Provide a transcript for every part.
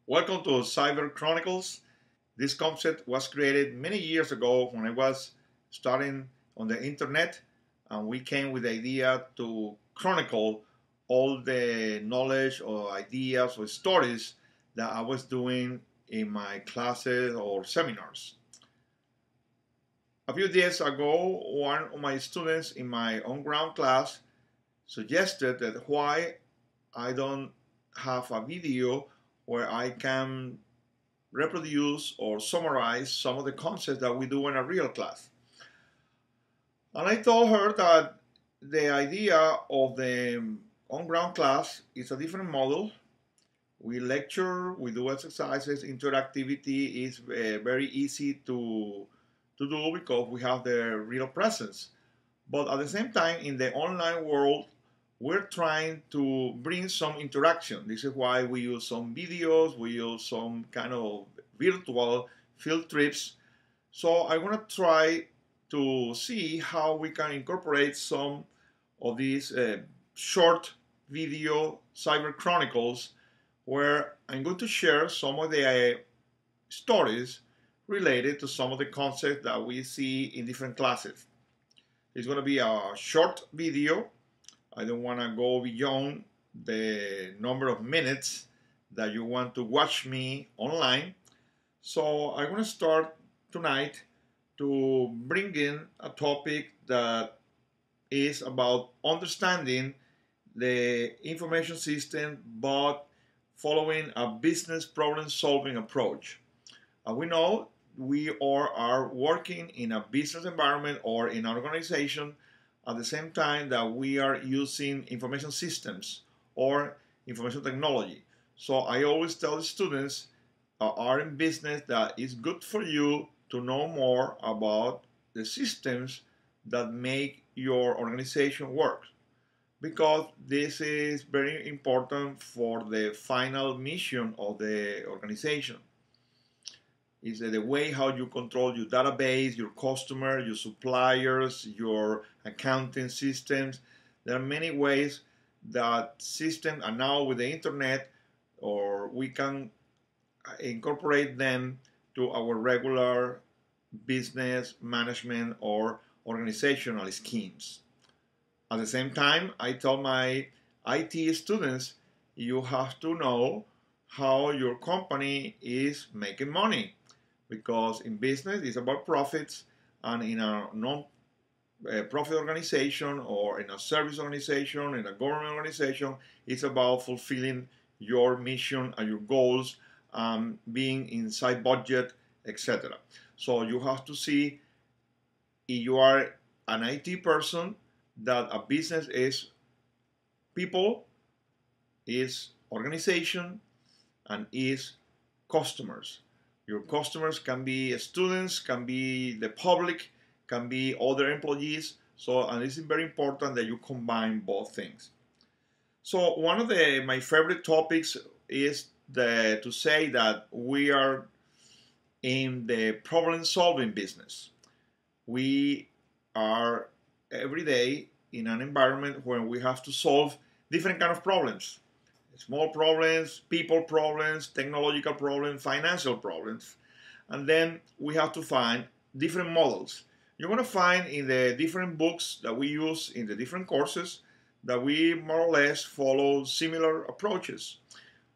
Welcome to CyberChronicles. This concept was created many years ago when I was starting on the internet, and we came with the idea to chronicle all the knowledge or ideas or stories that I was doing in my classes or seminars. A few days ago, one of my students in my on-ground class suggested that why I don't have a video where I can reproduce or summarize some of the concepts that we do in a real class. And I told her that the idea of the on-ground class is a different model. We lecture, we do exercises, interactivity is very easy to do because we have the real presence. But at the same time, in the online world, we're trying to bring some interaction. This is why we use some videos, we use some kind of virtual field trips. So I want to try to see how we can incorporate some of these short video cyber chronicles where I'm going to share some of the stories related to some of the concepts that we see in different classes. It's going to be a short video. I don't want to go beyond the number of minutes that you want to watch me online. So I'm going to start tonight to bring in a topic that is about understanding the information system but following a business problem solving approach. We know we are working in a business environment or in an organization at the same time that we are using information systems or information technology. So I always tell the students are in business that it's good for you to know more about the systems that make your organization work, because this is very important for the final mission of the organization. Is the way how you control your database, your customer, your suppliers, your accounting systems. There are many ways that systems, and now with the internet, or we can incorporate them to our regular business management or organizational schemes. At the same time, I tell my IT students, you have to know how your company is making money, because in business it's about profits, and in a non-profit organization or in a service organization, in a government organization, it's about fulfilling your mission and your goals, being inside budget, etc. So you have to see, if you are an IT person, that a business is people, is organization, and is customers. Your customers can be students, can be the public, can be other employees. So, and it's very important that you combine both things. So one of my favorite topics is to say that we are in the problem-solving business. We are every day in an environment where we have to solve different kind of problems. Small problems, people problems, technological problems, financial problems. And then we have to find different models. You're going to find in the different books that we use in the different courses that we more or less follow similar approaches.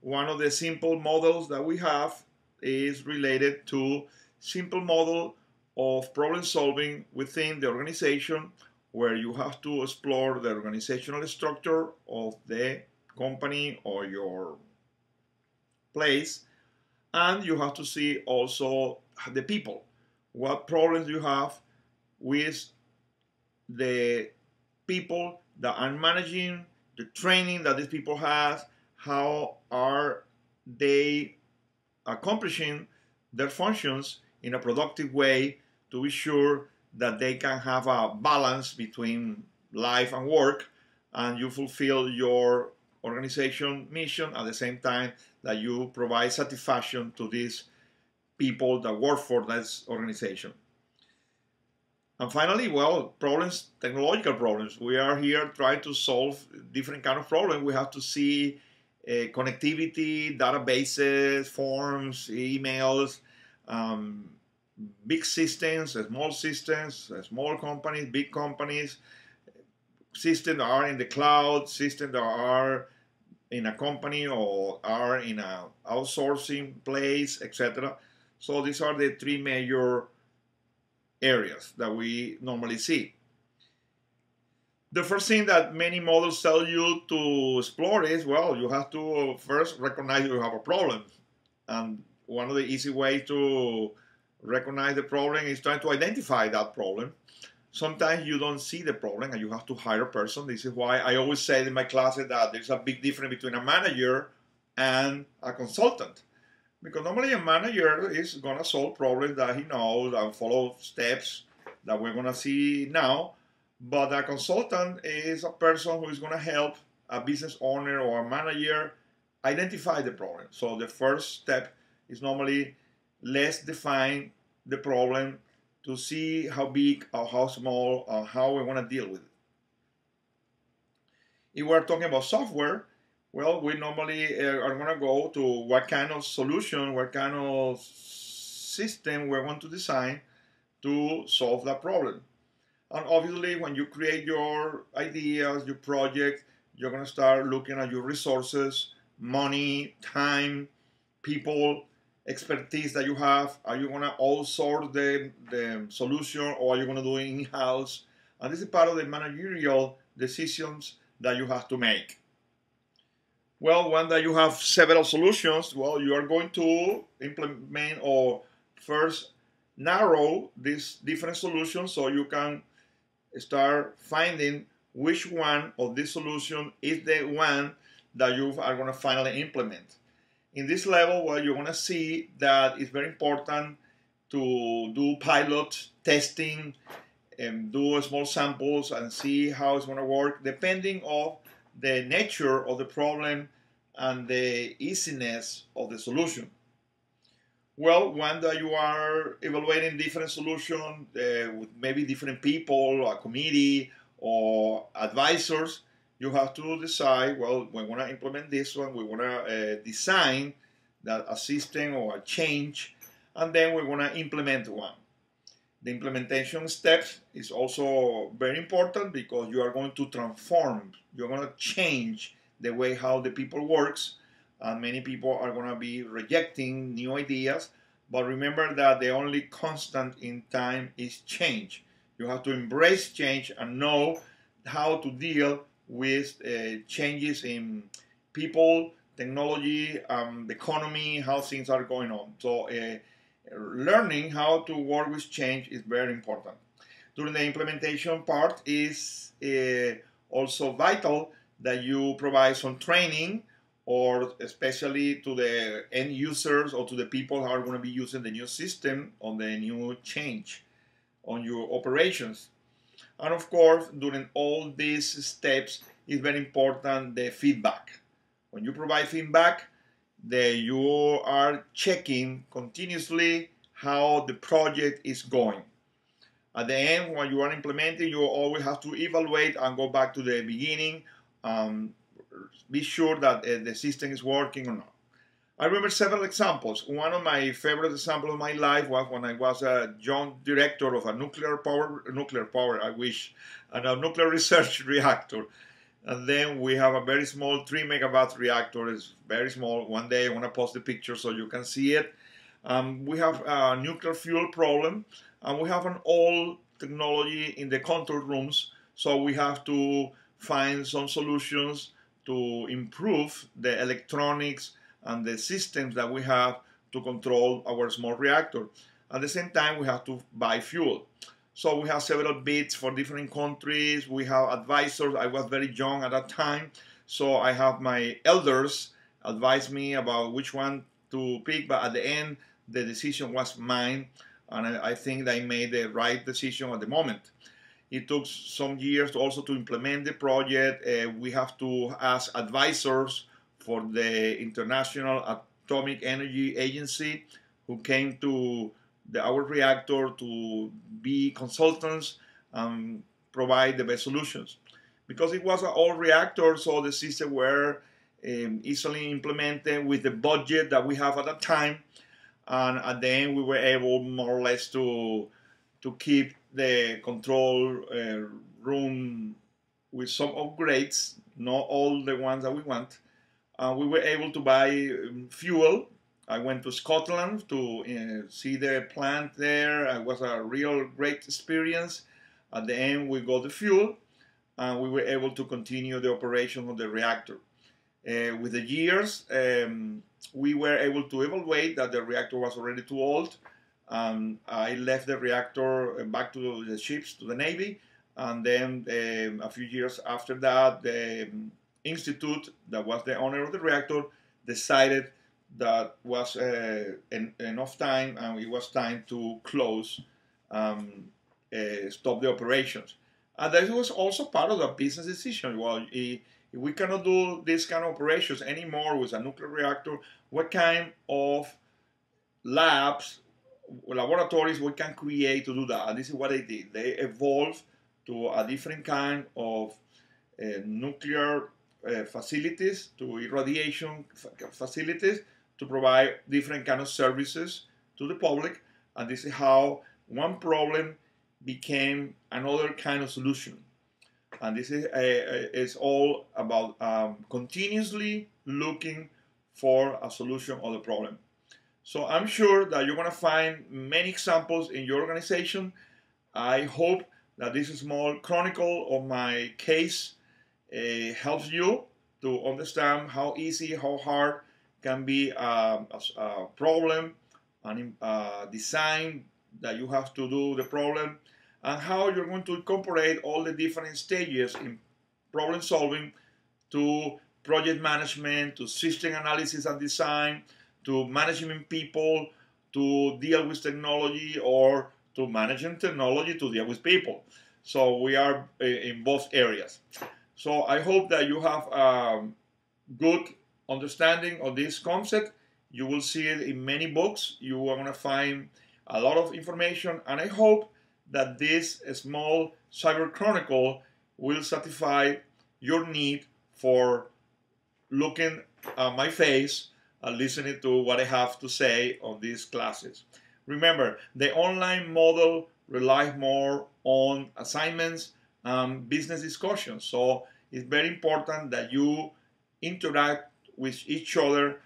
One of the simple models that we have is related to simple model of problem solving within the organization, where you have to explore the organizational structure of the company or your place, and you have to see also the people. What problems you have with the people that are managing, the training that these people have, how are they accomplishing their functions in a productive way to be sure that they can have a balance between life and work, and you fulfill your organization mission at the same time that you provide satisfaction to these people that work for this organization. And finally, well, problems, technological problems. We are here trying to solve different kind of problems. We have to see connectivity, databases, forms, emails, big systems, small companies, big companies, systems that are in the cloud, systems that are in a company or are in a outsourcing place, etc. So these are the three major areas that we normally see. The first thing that many models tell you to explore is, well, you have to first recognize you have a problem. And one of the easy ways to recognize the problem is trying to identify that problem. Sometimes you don't see the problem and you have to hire a person. This is why I always say in my classes that there's a big difference between a manager and a consultant. Because normally a manager is going to solve problems that he knows and follow steps that we're going to see now. But a consultant is a person who is going to help a business owner or a manager identify the problem. So the first step is normally let's define the problem to see how big or how small or how we want to deal with it. If we're talking about software, well, we normally are going to go to what kind of solution, what kind of system we want to design to solve that problem. And obviously, when you create your ideas, your project, you're going to start looking at your resources, money, time, people, expertise that you have. Are you going to outsource the solution or are you going to do it in-house? And this is part of the managerial decisions that you have to make. Well, when that you have several solutions, well, you are going to implement or first narrow these different solutions so you can start finding which one of these solutions is the one that you are going to finally implement. In this level, well, you're going to see that it's very important to do pilot testing and do small samples and see how it's going to work depending on the nature of the problem and the easiness of the solution. Well, when you are evaluating different solutions with maybe different people, a committee, or advisors, you have to decide, well, we want to implement this one, we want to design that a system or a change, and then we want to implement one. The implementation steps is also very important because you are going to transform, you're going to change the way how the people works, and many people are going to be rejecting new ideas. But remember that the only constant in time is change. You have to embrace change and know how to deal with changes in people, technology, the economy, how things are going on. So learning how to work with change is very important. During the implementation part is also vital that you provide some training, or especially to the end users or to the people who are going to be using the new system on the new change on your operations. And of course, during all these steps, it's very important the feedback. When you provide feedback, you are checking continuously how the project is going. At the end, when you are implementing, you always have to evaluate and go back to the beginning. Be sure that the system is working or not. I remember several examples. One of my favorite examples of my life was when I was a young director of a nuclear power, I wish, and a nuclear research reactor. And then we have a very small 3 megawatt reactor. It's very small. One day I want to post the picture so you can see it. We have a nuclear fuel problem, and we have an old technology in the control rooms. So we have to find some solutions to improve the electronics and the systems that we have to control our small reactor. At the same time, we have to buy fuel. So we have several bids for different countries. We have advisors. I was very young at that time, so I have my elders advise me about which one to pick, but at the end, the decision was mine, and I think that I made the right decision at the moment. It took some years also to implement the project. We have to ask advisors for the International Atomic Energy Agency who came to our reactor to be consultants and provide the best solutions. Because it was an old reactor, so the systems were easily implemented with the budget that we have at that time. And at the end, we were able more or less to keep the control room with some upgrades, not all the ones that we want. We were able to buy fuel. I went to Scotland to see the plant there. It was a real great experience. At the end, we got the fuel, and we were able to continue the operation of the reactor. With the years, we were able to evaluate that the reactor was already too old. I left the reactor back to the ships, to the Navy, and then a few years after that, the institute that was the owner of the reactor decided that was enough time, and it was time to close, stop the operations. And that was also part of the business decision. Well, if we cannot do this kind of operations anymore with a nuclear reactor, what kind of labs, laboratories we can create to do that? And this is what they did. They evolved to a different kind of nuclear facilities, to irradiation facilities, to provide different kind of services to the public. And this is how one problem became another kind of solution. And this is all about continuously looking for a solution of the problem. So I'm sure that you're going to find many examples in your organization. I hope that this small chronicle of my case helps you to understand how easy, how hard can be a problem and design that you have to do the problem, and how you're going to incorporate all the different stages in problem solving, to project management, to system analysis and design, to managing people, to deal with technology, or to managing technology to deal with people. So we are in both areas. So I hope that you have a good understanding of this concept. You will see it in many books. You are going to find a lot of information, and I hope that this small cyber chronicle will satisfy your need for looking at my face and listening to what I have to say on these classes. Remember, the online model relies more on assignments and business discussions. So it's very important that you interact with each other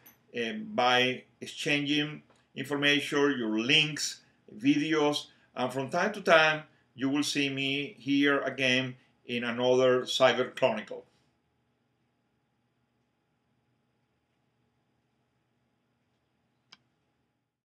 by exchanging information, your links, videos, and from time to time, you will see me here again in another Cyber Chronicle.